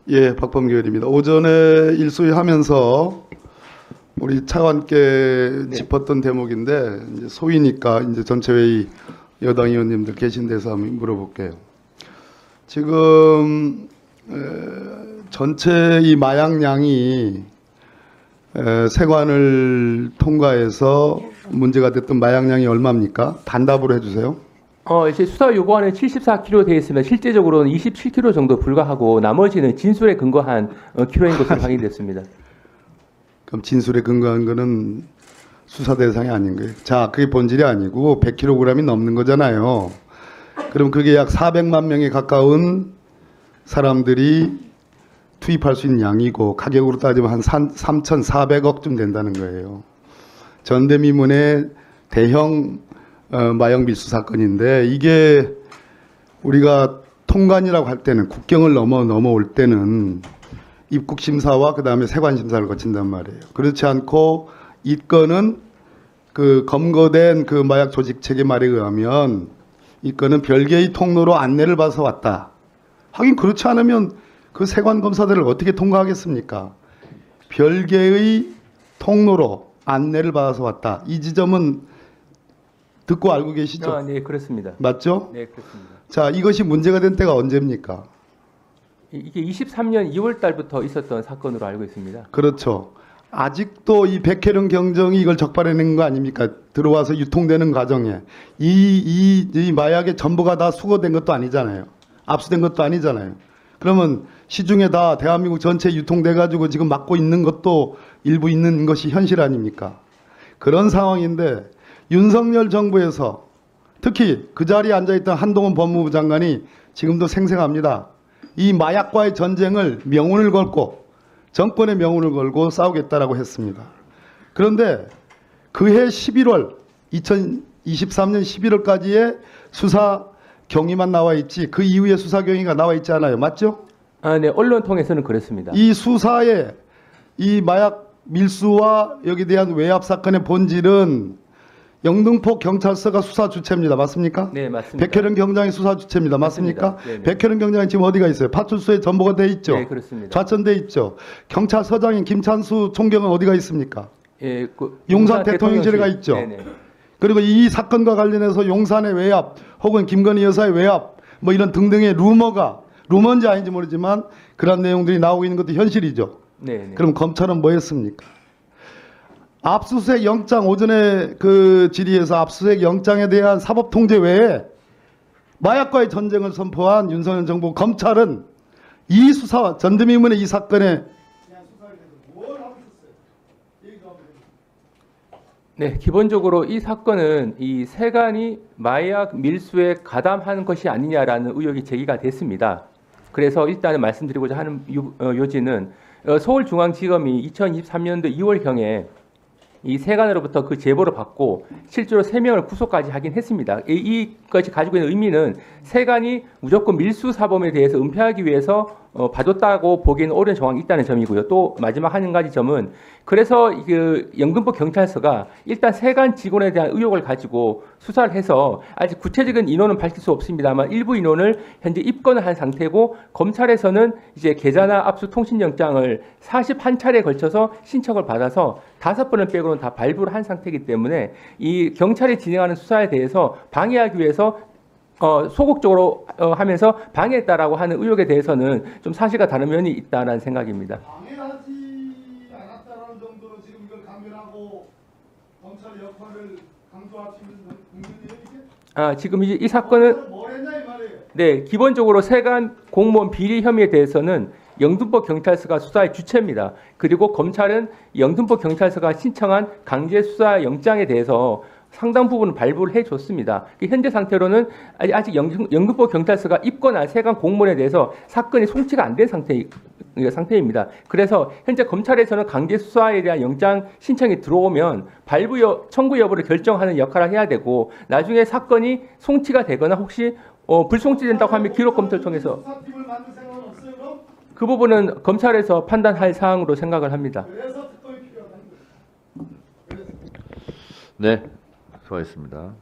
예, 박범계 의원입니다. 오전에 일소위하면서 우리 차관께 네. 짚었던 대목인데 이제 소위니까 이제 전체 회의 여당 의원님들 계신 데서 한번 물어볼게요. 지금 전체 이 마약량이 세관을 통과해서 문제가 됐던 마약량이 얼마입니까? 단답으로 해주세요. 이제 수사 요구안은 74kg 되어 있으면 실제적으로는 27kg 정도 불과하고 나머지는 진술에 근거한 키로인 것으로 확인됐습니다. 그럼 진술에 근거한 거는 수사 대상이 아닌 거예요. 자, 그게 본질이 아니고 100kg이 넘는 거잖아요. 그럼 그게 약 400만 명에 가까운 사람들이 투입할 수 있는 양이고 가격으로 따지면 한 3,400억쯤 된다는 거예요. 전대미문의 대형 마약 밀수 사건인데 이게 우리가 통관이라고 할 때는 국경을 넘어올 때는 입국 심사와 그 다음에 세관 심사를 거친단 말이에요. 그렇지 않고 이 건은 그 검거된 그 마약 조직 체계 말에 의하면 이 건은 별개의 통로로 안내를 받아서 왔다. 하긴 그렇지 않으면 그 세관 검사들을 어떻게 통과하겠습니까? 별개의 통로로 안내를 받아서 왔다. 이 지점은 듣고 알고 계시죠? 네, 그렇습니다. 맞죠? 네, 그렇습니다. 자, 이것이 문제가 된 때가 언제입니까? 이게 23년 2월 달부터 있었던 사건으로 알고 있습니다. 그렇죠. 아직도 이 백혜령 경정이 이걸 적발해낸 거 아닙니까? 들어와서 유통되는 과정에 이 마약의 전부가 다 수거된 것도 아니잖아요. 압수된 것도 아니잖아요. 그러면 시중에 다 대한민국 전체 유통돼 가지고 지금 막고 있는 것도 일부 있는 것이 현실 아닙니까? 그런 상황인데 윤석열 정부에서 특히 그 자리에 앉아있던 한동훈 법무부 장관이 지금도 생생합니다. 이 마약과의 전쟁을 명운을 걸고 정권의 명운을 걸고 싸우겠다라고 했습니다. 그런데 그해 11월 2023년 11월까지의 수사 경위만 나와 있지 그 이후에 수사 경위가 나와 있지 않아요. 맞죠? 네, 언론 통해서는 그렇습니다. 이 수사에 이 마약 밀수와 여기에 대한 외압 사건의 본질은 영등포 경찰서가 수사 주체입니다. 맞습니까? 네, 맞습니다. 백혜령 경장이 수사 주체입니다. 맞습니까? 네, 네. 백혜령 경장이 지금 어디가 있어요? 파출소에 전보가 돼 있죠? 네, 그렇습니다. 좌천돼 있죠. 경찰서장인 김찬수 총경은 어디가 있습니까? 예, 용산 대통령실에 가 있죠. 네네. 그리고 이 사건과 관련해서 용산의 외압 혹은 김건희 여사의 외압 뭐 이런 등등의 루머인지 아닌지 모르지만 그런 내용들이 나오고 있는 것도 현실이죠. 네네. 그럼 검찰은 뭐 했습니까? 압수수색 영장 오전에 그 질의에서 압수수색 영장에 대한 사법 통제 외에 마약과의 전쟁을 선포한 윤석열 정부 검찰은 이 수사와 전대미문의 이 사건에 네, 기본적으로 이 사건은 이 세관이 마약 밀수에 가담한 것이 아니냐라는 의혹이 제기가 됐습니다. 그래서 일단은 말씀드리고자 하는 요지는 서울중앙지검이 2023년도 2월경에 이 세관으로부터 그 제보를 받고 실제로 3명을 구속까지 하긴 했습니다. 이것이 가지고 있는 의미는 세관이 무조건 밀수 사범에 대해서 은폐하기 위해서 봐줬다고 보기에는 옳은 정황이 있다는 점이고요. 또 마지막 한 가지 점은 그래서 그 영등포 경찰서가 일단 세관 직원에 대한 의혹을 가지고 수사를 해서 아직 구체적인 인원은 밝힐 수 없습니다만 일부 인원을 현재 입건을 한 상태고 검찰에서는 이제 계좌나 압수 통신영장을 41차례에 걸쳐서 신청을 받아서 5번을 빼고는 다 발부를 한 상태이기 때문에 이 경찰이 진행하는 수사에 대해서 방해하기 위해서 소극적으로 하면서 방해했다라고 하는 의혹에 대해서는 좀 사실과 다른 면이 있다는 생각입니다. 방해하지 않았다는 정도로 지금 이걸 강변하고 검찰 역할을 강조하시는 국민들에게 지금 이 사건은 뭘 했냐 이 말이에요. 네, 기본적으로 세관 공무원 비리 혐의에 대해서는 영등포 경찰서가 수사의 주체입니다. 그리고 검찰은 영등포 경찰서가 신청한 강제 수사 영장에 대해서 상당 부분을 발부를 해줬습니다. 현재 상태로는 아직 영등포 경찰서가 입건한 세관 공무원에 대해서 사건이 송치가 안 된 상태입니다. 그래서 현재 검찰에서는 강제 수사에 대한 영장 신청이 들어오면 발부 청구 여부를 결정하는 역할을 해야 되고 나중에 사건이 송치가 되거나 혹시 불송치된다고 하면 기록 검토를 통해서 그 부분은 검찰에서 판단할 사항으로 생각을 합니다. 네, 수고하셨습니다.